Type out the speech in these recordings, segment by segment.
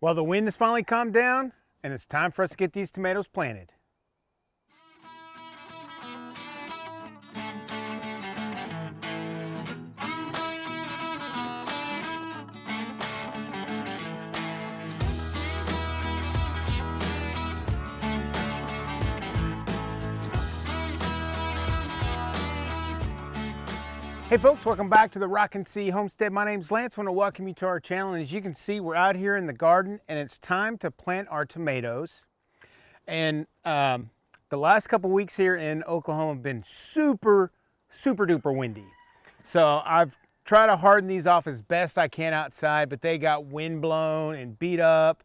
Well, the wind has finally calmed down, and it's time for us to get these tomatoes planted. Hey folks, welcome back to the Rockin' Sea Homestead. My name's Lance. I want to welcome you to our channel. And as you can see, we're out here in the garden and it's time to plant our tomatoes. And the last couple weeks here in Oklahoma have been super duper windy. So I've tried to harden these off as best I can outside, but they got wind blown and beat up.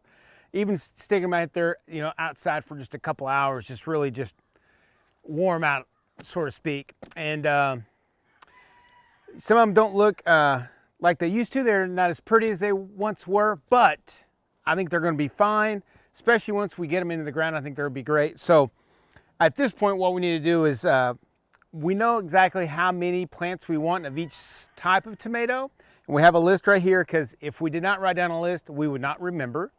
Even sticking them out there, outside for just a couple hours, just really just warm out, so to speak. And some of them don't look like they used to. They're not as pretty as they once were, but I think they're going to be fine, especially once we get them into the ground. I think they'll be great. So at this point, what we need to do is we know exactly how many plants we want of each type of tomato. And we have a list right here because if we did not write down a list, we would not remember.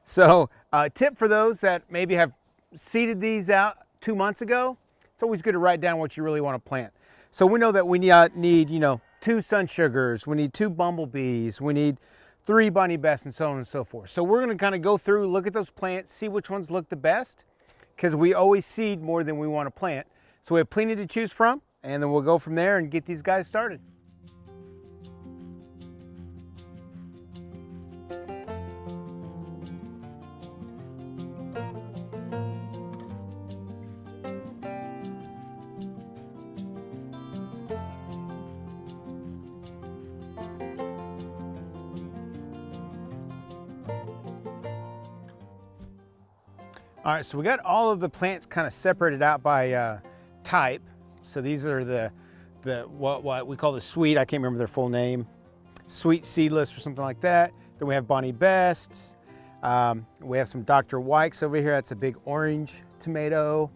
So tip for those that maybe have seeded these out 2 months ago, it's always good to write down what you really want to plant. So we know that we need 2 sun sugars, we need 2 bumblebees, we need 3 bunny bests, and so on and so forth. So we're going to kind of go through, look at those plants, see which ones look the best, because we always seed more than we want to plant. So we have plenty to choose from, and then we'll go from there and get these guys started. All right, so we got all of the plants kind of separated out by type. So these are the what we call the sweet, I can't remember their full name, sweet seedless or something like that. Then we have Bonnie Best. We have some Dr. Wykes over here. That's a big orange tomato.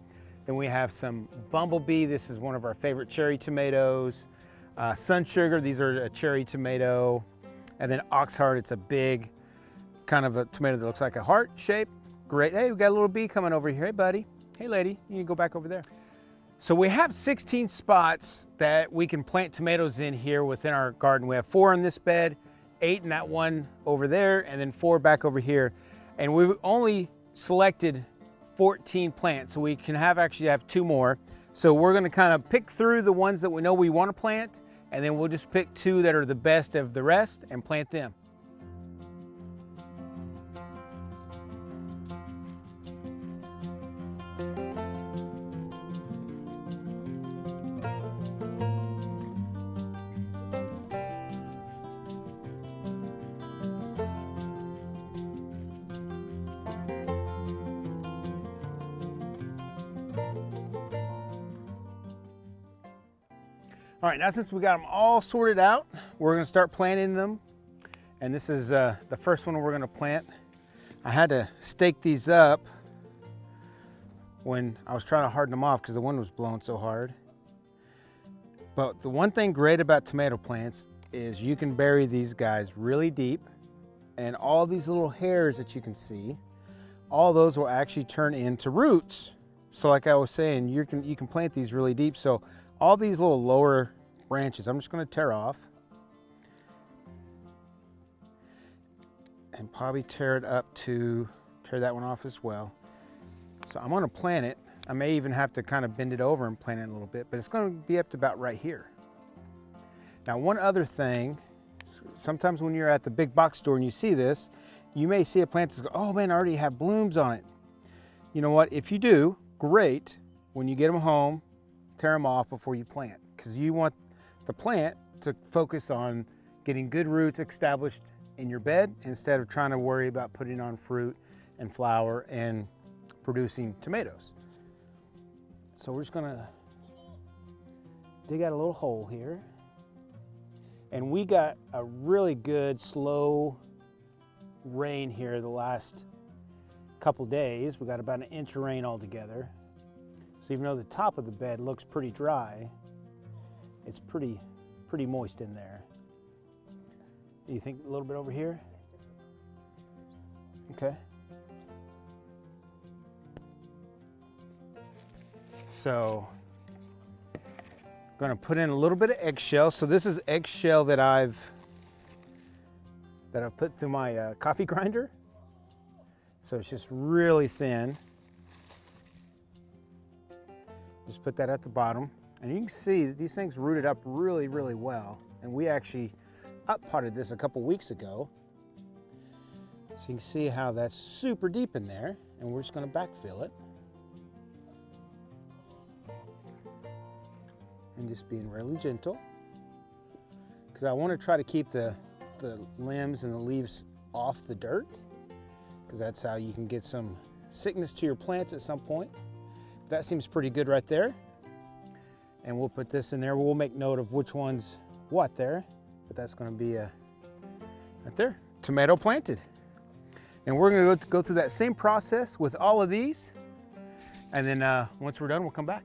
Then we have some Bumblebee. This is one of our favorite cherry tomatoes. Sun Sugar, these are a cherry tomato. And then Oxheart, it's a big kind of a tomato that looks like a heart shape. Great. Hey, we got a little bee coming over here. Hey, buddy. Hey, lady. You can go back over there. So we have 16 spots that we can plant tomatoes in here within our garden. We have 4 in this bed, 8 in that one over there, and then 4 back over here. And we've only selected 14 plants, so we can actually have 2 more. So we're going to kind of pick through the ones that we know we want to plant, and then we'll just pick 2 that are the best of the rest and plant them. All right, now since we got them all sorted out, we're gonna start planting them. And this is the first one we're gonna plant. I had to stake these up when I was trying to harden them off because the wind was blowing so hard. But the one thing great about tomato plants is you can bury these guys really deep, and all these little hairs that you can see, all those will actually turn into roots. So like I was saying, you can plant these really deep. So all these little lower branches, I'm just going to tear off and probably tear that one off as well. So I'm going to plant it. I may even have to kind of bend it over and plant it a little bit, but it's going to be up to about right here. Now, one other thing, sometimes when you're at the big box store and you see this, you may see a plant that's go, oh man, I already have blooms on it. You know what? If you do, great. When you get them home, tear them off before you plant, because you want the plant to focus on getting good roots established in your bed instead of trying to worry about putting on fruit and flower and producing tomatoes. So we're just gonna dig out a little hole here. And we got a really good slow rain here the last couple days. We got about 1 inch of rain altogether. So even though the top of the bed looks pretty dry, it's pretty moist in there. Do you think a little bit over here? Okay. So I'm gonna put in a little bit of eggshell. So this is eggshell that I've put through my coffee grinder. So it's just really thin. Just put that at the bottom. And you can see that these things rooted up really, really well. And we actually up-potted this a couple weeks ago. So you can see how that's super deep in there. And we're just gonna backfill it. And just being really gentle. Because I wanna try to keep the limbs and the leaves off the dirt. Because that's how you can get some sickness to your plants at some point. That seems pretty good right there. And we'll put this in there. We'll make note of which one's what there. But that's gonna be right there, tomato planted. And we're gonna go through that same process with all of these. And then once we're done, we'll come back.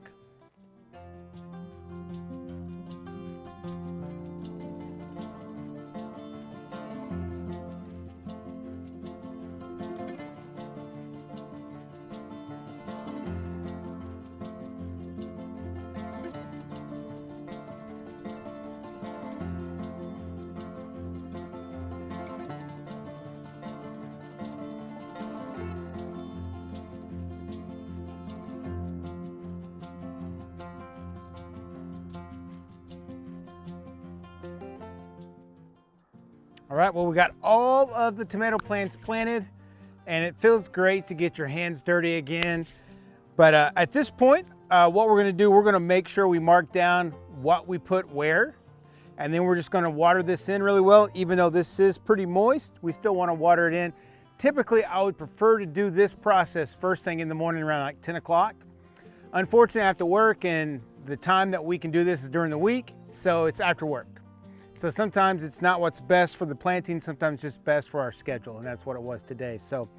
All right, well, we got all of the tomato plants planted, and it feels great to get your hands dirty again. But at this point, what we're gonna do, we're gonna make sure we mark down what we put where, and then we're just gonna water this in really well. Even though this is pretty moist, we still wanna water it in. Typically, I would prefer to do this process first thing in the morning around like 10 o'clock. Unfortunately, I have to work, and the time that we can do this is during the week, so it's after work. So sometimes it's not what's best for the planting, sometimes it's just best for our schedule, and that's what it was today. So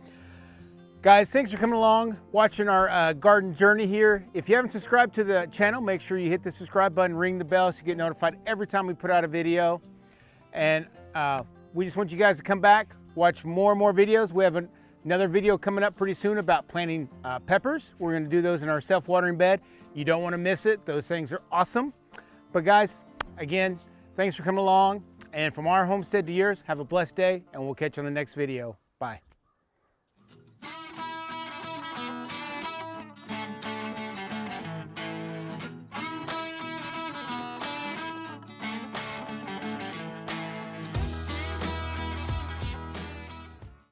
guys, thanks for coming along, watching our garden journey here. If you haven't subscribed to the channel, make sure you hit the subscribe button, ring the bell so you get notified every time we put out a video. And we just want you guys to come back, watch more and more videos. We have another video coming up pretty soon about planting peppers. We're gonna do those in our self-watering bed. You don't wanna miss it. Those things are awesome. But guys, again, thanks for coming along, and from our homestead to yours, have a blessed day, and we'll catch you on the next video. Bye.